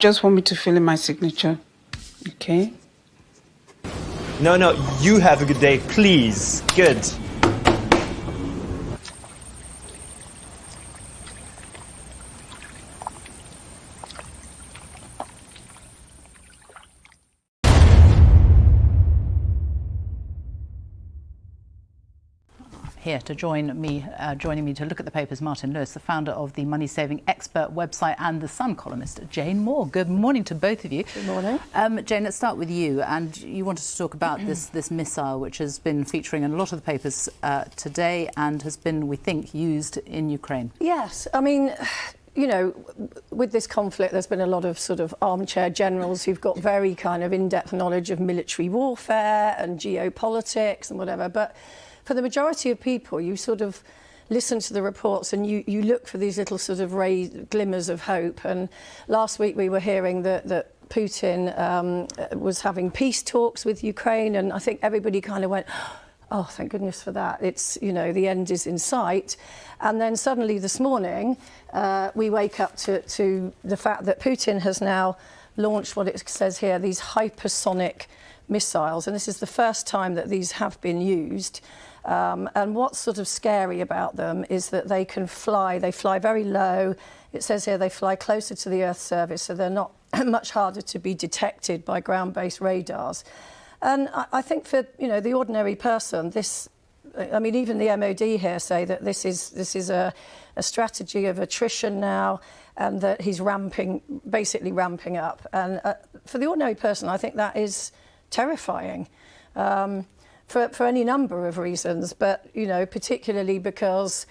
Just want me to fill in my signature, okay? No, you have a good day, please. Good. Here to joining me to look at the papers, Martin Lewis, the founder of the money-saving expert website and The Sun columnist, Jane Moore. Good morning to both of you. Good morning. Jane, let's start with you. And you wanted to talk about this missile, which has been featuring in a lot of the papers today and has been, we think, used in Ukraine. Yes, I mean, you know, with this conflict, there's been a lot of sort of armchair generals who've got very kind of in-depth knowledge of military warfare and geopolitics and whatever. But for the majority of people, you sort of listen to the reports and you look for these little sort of glimmers of hope. And last week we were hearing that Putin was having peace talks with Ukraine, and I think everybody kind of went, oh, thank goodness for that. It's, you know, the end is in sight. And then suddenly this morning, we wake up to the fact that Putin has now launched what it says here, these hypersonic missiles. And this is the first time that these have been used. And what's sort of scary about them is that they can fly. They fly very low. It says here they fly closer to the Earth's surface, so they're not much harder to be detected by ground-based radars. And I think for, you know, the ordinary person, this, I mean, even the MOD here say that this is a strategy of attrition now, and that he's basically ramping up. And for the ordinary person, I think that is terrifying. For any number of reasons, but, you know, particularly because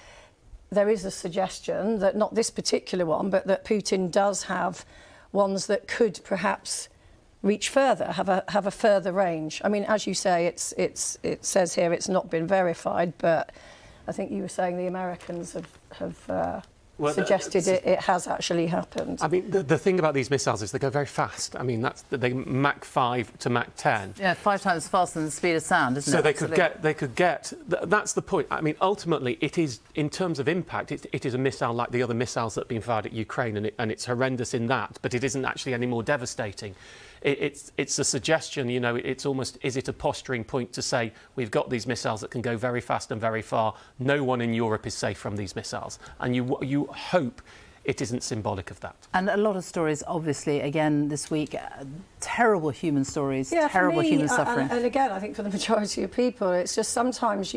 there is a suggestion that, not this particular one, but that Putin does have ones that could perhaps reach further, have a further range. I mean, as you say, it says here it's not been verified, but I think you were saying the Americans have suggested it has actually happened. I mean, the thing about these missiles is they go very fast. I mean, they Mach 5 to Mach 10. Yeah, 5 times faster than the speed of sound, isn't it? So they could get. That's the point. I mean, ultimately, it is, in terms of impact, it is a missile like the other missiles that have been fired at Ukraine, and it's horrendous in that, but it isn't actually any more devastating. It's a suggestion, you know, it's almost, is it a posturing point to say we've got these missiles that can go very fast and very far, no one in Europe is safe from these missiles, and you hope it isn't symbolic of that. And a lot of stories, obviously, again this week, terrible human stories, yeah, terrible human suffering. And again, I think for the majority of people, it's just sometimes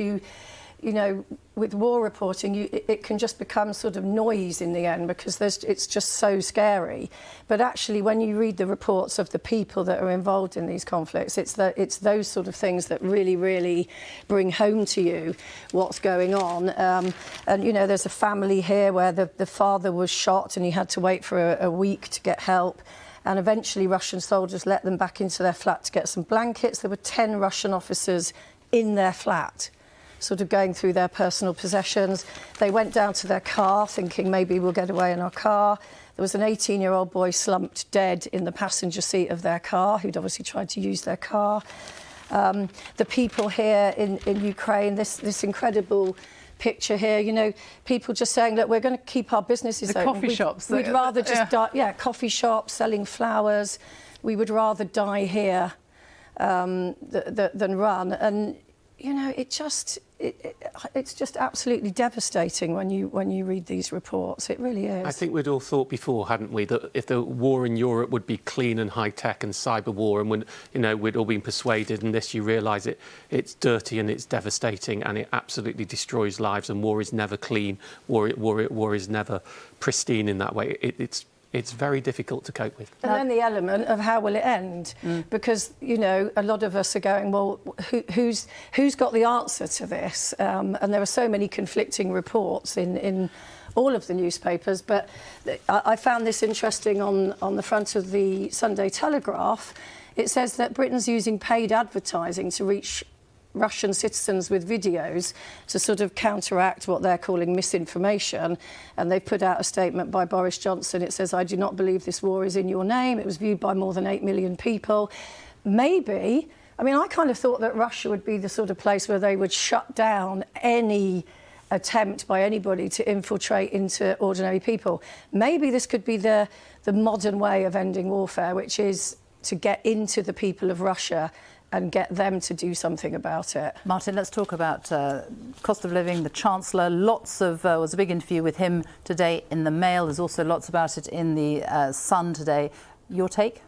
you know, with war reporting, it can just become sort of noise in the end, because it's just so scary. But actually, when you read the reports of the people that are involved in these conflicts, it's those sort of things that really, really bring home to you what's going on. And, you know, there's a family here where the father was shot and he had to wait for a week to get help. And eventually Russian soldiers let them back into their flat to get some blankets. There were 10 Russian officers in their flat, sort of going through their personal possessions. They went down to their car thinking maybe we'll get away in our car. There was an 18-year-old boy slumped dead in the passenger seat of their car, who'd obviously tried to use their car. The people here in Ukraine, this incredible picture here, you know, people just saying that we're going to keep our businesses open. Coffee shops. We'd rather just die, coffee shops selling flowers. We would rather die here than run. And you know, it's just absolutely devastating when you read these reports. It really is. I think we'd all thought before, hadn't we, that if the war in Europe would be clean and high-tech and cyber war, and when, you know, we'd all been persuaded, and this you realise it's dirty and it's devastating and it absolutely destroys lives, and war is never clean, war is never pristine in that way. It's very difficult to cope with. And then the element of how will it end? Because, you know, a lot of us are going, well, who's got the answer to this? And there are so many conflicting reports in all of the newspapers. But I found this interesting on the front of the Sunday Telegraph. It says that Britain's using paid advertising to reach Russian citizens with videos to sort of counteract what they're calling misinformation. And they've put out a statement by Boris Johnson. It says, "I do not believe this war is in your name." It was viewed by more than 8 million people. Maybe, I mean, I kind of thought that Russia would be the sort of place where they would shut down any attempt by anybody to infiltrate into ordinary people. Maybe this could be the the modern way of ending warfare, which is to get into the people of Russia and get them to do something about it. Martin, let's talk about cost of living. The Chancellor, was a big interview with him today in the Mail. There's also lots about it in the Sun today. Your take?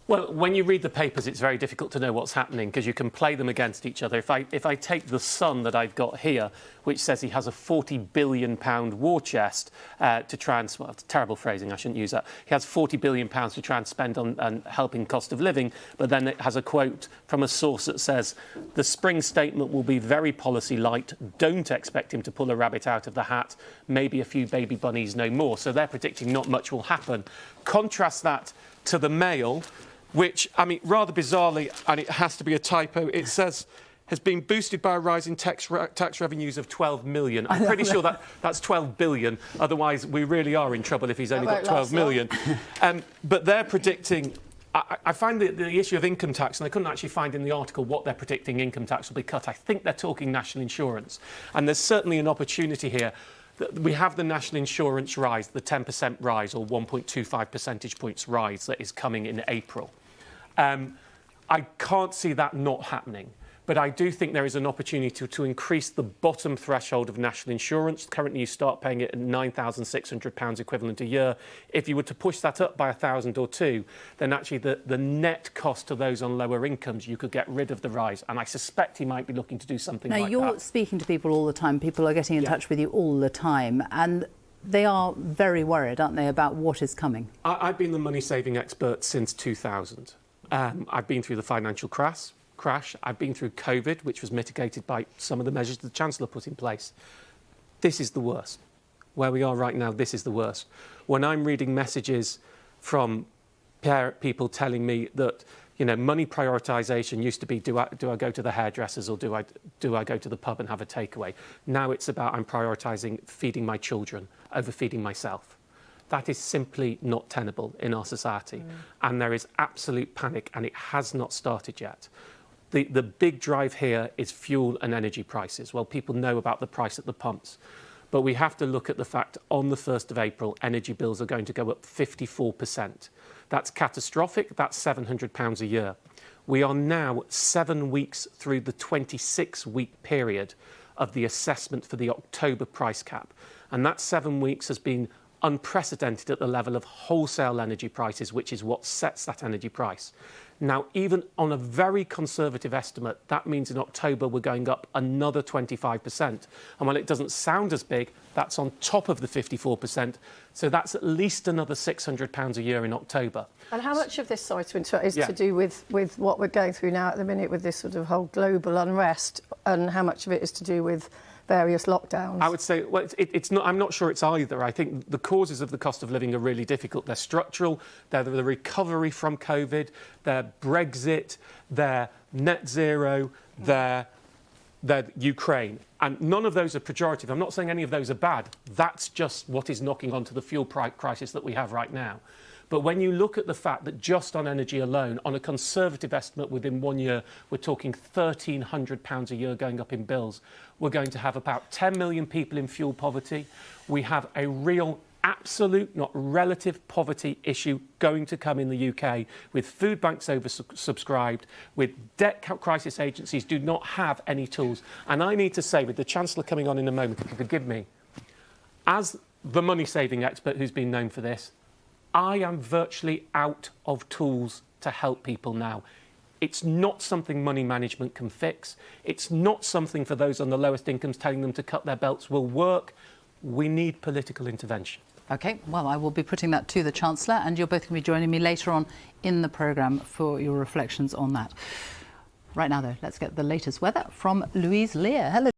Well, when you read the papers, it's very difficult to know what's happening because you can play them against each other. If I take the Sun that I've got here, which says he has a £40 billion war chest to try and... Well, terrible phrasing, I shouldn't use that. He has £40 billion to try and spend on helping cost of living, but then it has a quote from a source that says, the spring statement will be very policy light. Don't expect him to pull a rabbit out of the hat. Maybe a few baby bunnies, no more. So they're predicting not much will happen. Contrast that to the Mail, which, I mean, rather bizarrely, and it has to be a typo, it says has been boosted by a rise in tax revenues of 12 million. I'm pretty sure that's 12 billion. Otherwise, we really are in trouble if he's only got 12 million. But they're predicting... I find the issue of income tax, and I couldn't actually find in the article what they're predicting income tax will be cut. I think they're talking national insurance. And there's certainly an opportunity here. We have the national insurance rise, the 10% rise or 1.25 percentage points rise that is coming in April. I can't see that not happening. But I do think there is an opportunity to increase the bottom threshold of national insurance. Currently, you start paying it at £9,600 equivalent a year. If you were to push that up by £1,000 or £2,000, then actually the net cost to those on lower incomes, you could get rid of the rise. And I suspect he might be looking to do something like that. Now, you're speaking to people all the time. People are getting in touch with you all the time. And they are very worried, aren't they, about what is coming? I've been the money-saving expert since 2000. I've been through the financial crash. I've been through COVID, which was mitigated by some of the measures the Chancellor put in place. This is the worst. Where we are right now, this is the worst. When I'm reading messages from people telling me that, you know, money prioritisation used to be, do I go to the hairdressers or do I go to the pub and have a takeaway? Now it's about I'm prioritising feeding my children over feeding myself. That is simply not tenable in our society. And there is absolute panic, and it has not started yet. The big drive here is fuel and energy prices. Well, people know about the price at the pumps. But we have to look at the fact on the 1st of April, energy bills are going to go up 54%. That's catastrophic. That's £700 a year. We are now 7 weeks through the 26-week period of the assessment for the October price cap. And that 7 weeks has been unprecedented at the level of wholesale energy prices, which is what sets that energy price. Now, even on a very conservative estimate, that means in October we're going up another 25%. And while it doesn't sound as big, that's on top of the 54%. So that's at least another £600 a year in October. And how much of this, sorry to interrupt, is to do with what we're going through now at the minute with this sort of whole global unrest, and how much of it is to do with various lockdowns? I would say, well, it's not. I'm not sure it's either. I think the causes of the cost of living are really difficult. They're structural. They're the recovery from COVID. They're Brexit. They're net zero. They're Ukraine. And none of those are pejorative. I'm not saying any of those are bad. That's just what is knocking onto the fuel price crisis that we have right now. But when you look at the fact that just on energy alone, on a conservative estimate within 1 year, we're talking £1,300 a year going up in bills. We're going to have about 10 million people in fuel poverty. We have a real absolute, not relative, poverty issue going to come in the UK, with food banks oversubscribed, with debt crisis agencies do not have any tools. And I need to say, with the Chancellor coming on in a moment, if you forgive me, as the money-saving expert who's been known for this, I am virtually out of tools to help people now. It's not something money management can fix. It's not something for those on the lowest incomes telling them to cut their belts will work. We need political intervention. OK, well, I will be putting that to the Chancellor, and you're both going to be joining me later on in the programme for your reflections on that. Right now, though, let's get the latest weather from Louise Lear. Hello.